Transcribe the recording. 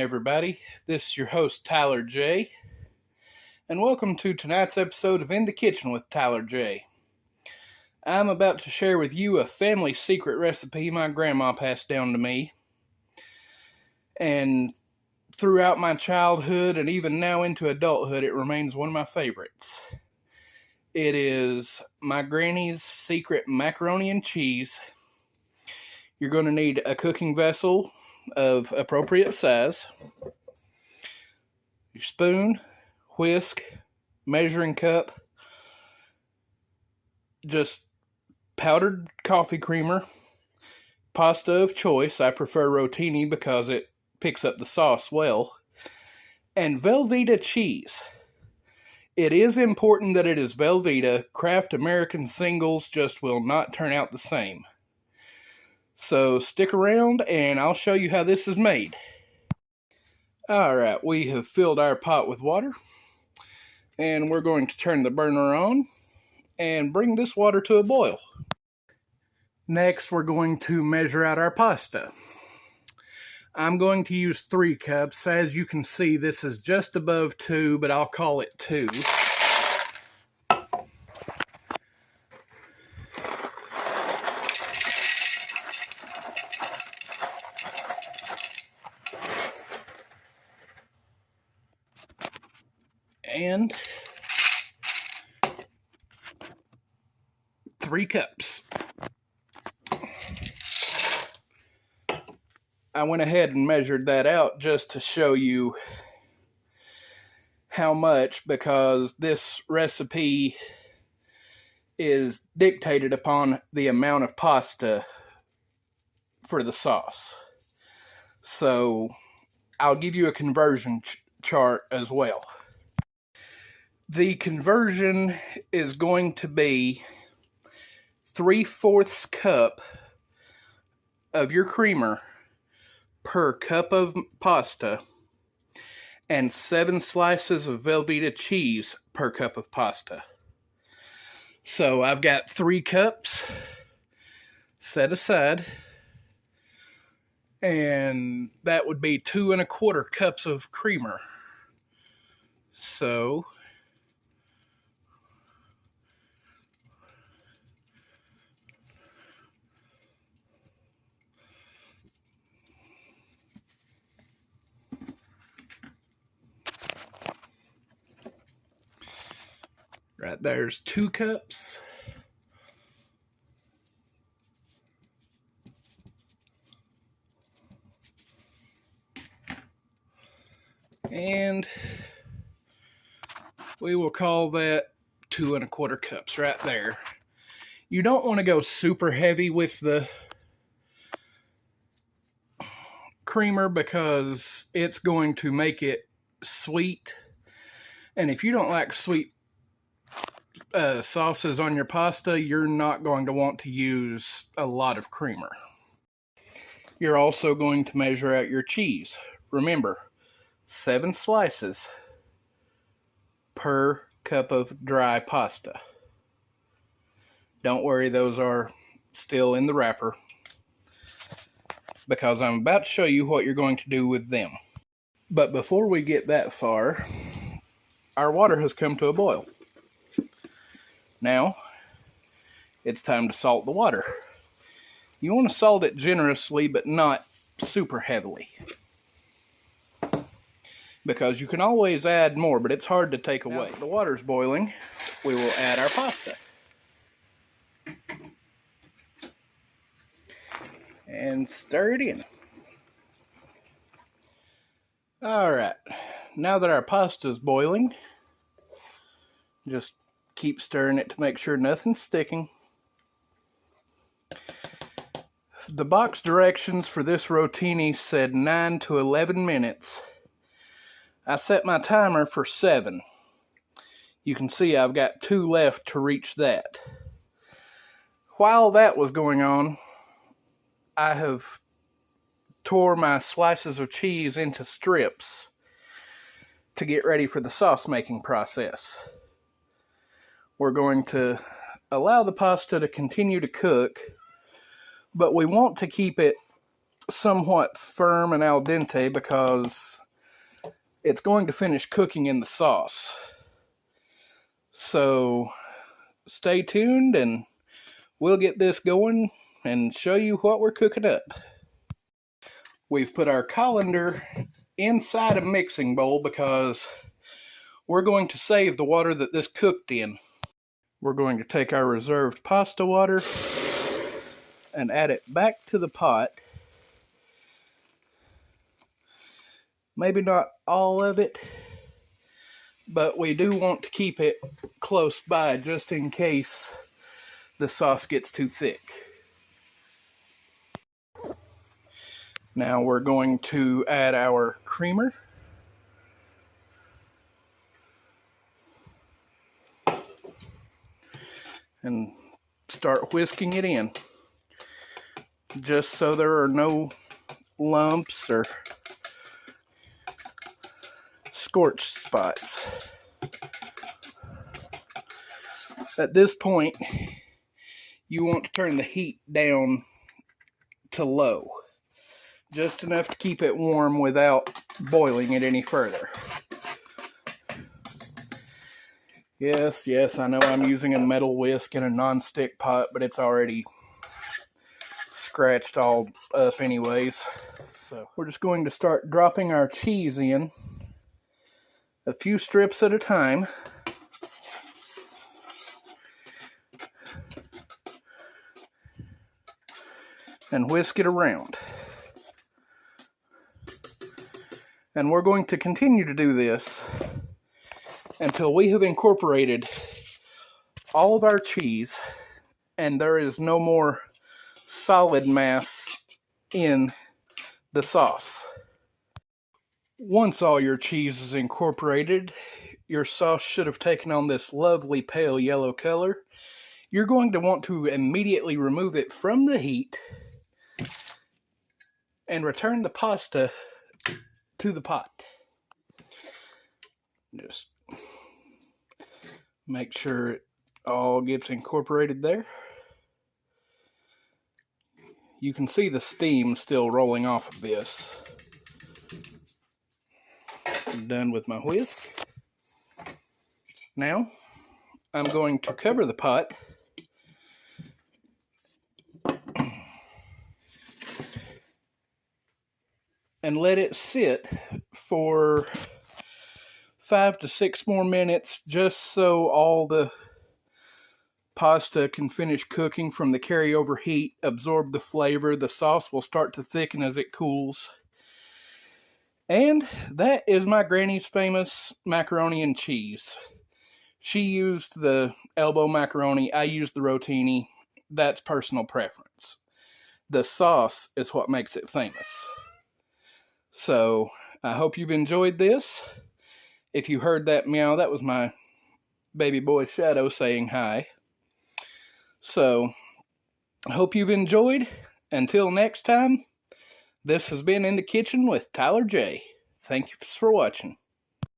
everybody. This is your host, Tyler J. And welcome to tonight's episode of In the Kitchen with Tyler J. I'm about to share with you a family secret recipe my grandma passed down to me. And throughout my childhood and even now into adulthood, it remains one of my favorites. It is my granny's secret macaroni and cheese. You're going to need a cooking vessel of appropriate size, your spoon, whisk, measuring cup, just powdered coffee creamer, pasta of choice. I prefer rotini because it picks up the sauce well, and Velveeta cheese. It is important that it is Velveeta. Kraft American singles just will not turn out the same. So stick around and I'll show you how this is made. Alright, we have filled our pot with water. And we're going to turn the burner on and bring this water to a boil. Next, we're going to measure out our pasta. I'm going to use 3 cups. As you can see, this is just above 2, but I'll call it 2. And 3 cups. I went ahead and measured that out just to show you how much, because this recipe is dictated upon the amount of pasta for the sauce. So I'll give you a conversion chart as well. The conversion is going to be 3/4 cup of your creamer per cup of pasta and 7 slices of Velveeta cheese per cup of pasta. So I've got 3 cups set aside, and that would be 2 1/4 cups of creamer. So right there's 2 cups. And we will call that 2 1/4 cups right there. You don't want to go super heavy with the creamer because it's going to make it sweet. And if you don't like sweet sauces on your pasta, you're not going to want to use a lot of creamer. You're also going to measure out your cheese. Remember, 7 slices per cup of dry pasta. Don't worry, those are still in the wrapper, because I'm about to show you what you're going to do with them. But before we get that far, our water has come to a boil. Now, it's time to salt the water. You want to salt it generously, but not super heavily, because you can always add more, but it's hard to take away. Now the water's boiling. We will add our pasta. And stir it in. Alright, now that our pasta is boiling, just keep stirring it to make sure nothing's sticking. The box directions for this rotini said 9 to 11 minutes. I set my timer for 7. You can see I've got 2 left to reach that. While that was going on, I have tore my slices of cheese into strips to get ready for the sauce making process. We're going to allow the pasta to continue to cook, but we want to keep it somewhat firm and al dente because it's going to finish cooking in the sauce. So stay tuned and we'll get this going and show you what we're cooking up. We've put our colander inside a mixing bowl because we're going to save the water that this cooked in. We're going to take our reserved pasta water and add it back to the pot. Maybe not all of it, but we do want to keep it close by just in case the sauce gets too thick. Now we're going to add our creamer. And start whisking it in, just so there are no lumps or scorched spots. At this point, you want to turn the heat down to low, just enough to keep it warm without boiling it any further. Yes, I know I'm using a metal whisk in a non-stick pot, but it's already scratched all up anyways. So we're just going to start dropping our cheese in, a few strips at a time. And whisk it around. And we're going to continue to do this until we have incorporated all of our cheese and there is no more solid mass in the sauce. Once all your cheese is incorporated, your sauce should have taken on this lovely pale yellow color. You're going to want to immediately remove it from the heat and return the pasta to the pot. Just make sure it all gets incorporated there. You can see the steam still rolling off of this. I'm done with my whisk. Now, I'm going to cover the pot and let it sit for 5 to 6 more minutes, just so all the pasta can finish cooking from the carryover heat, absorb the flavor. The sauce will start to thicken as it cools. And that is my granny's famous macaroni and cheese. She used the elbow macaroni, I used the rotini. That's personal preference. The sauce is what makes it famous. So, I hope you've enjoyed this. If you heard that meow, that was my baby boy Shadow saying hi. So, I hope you've enjoyed. Until next time, this has been In the Kitchen with Tyler J. Thank you for watching.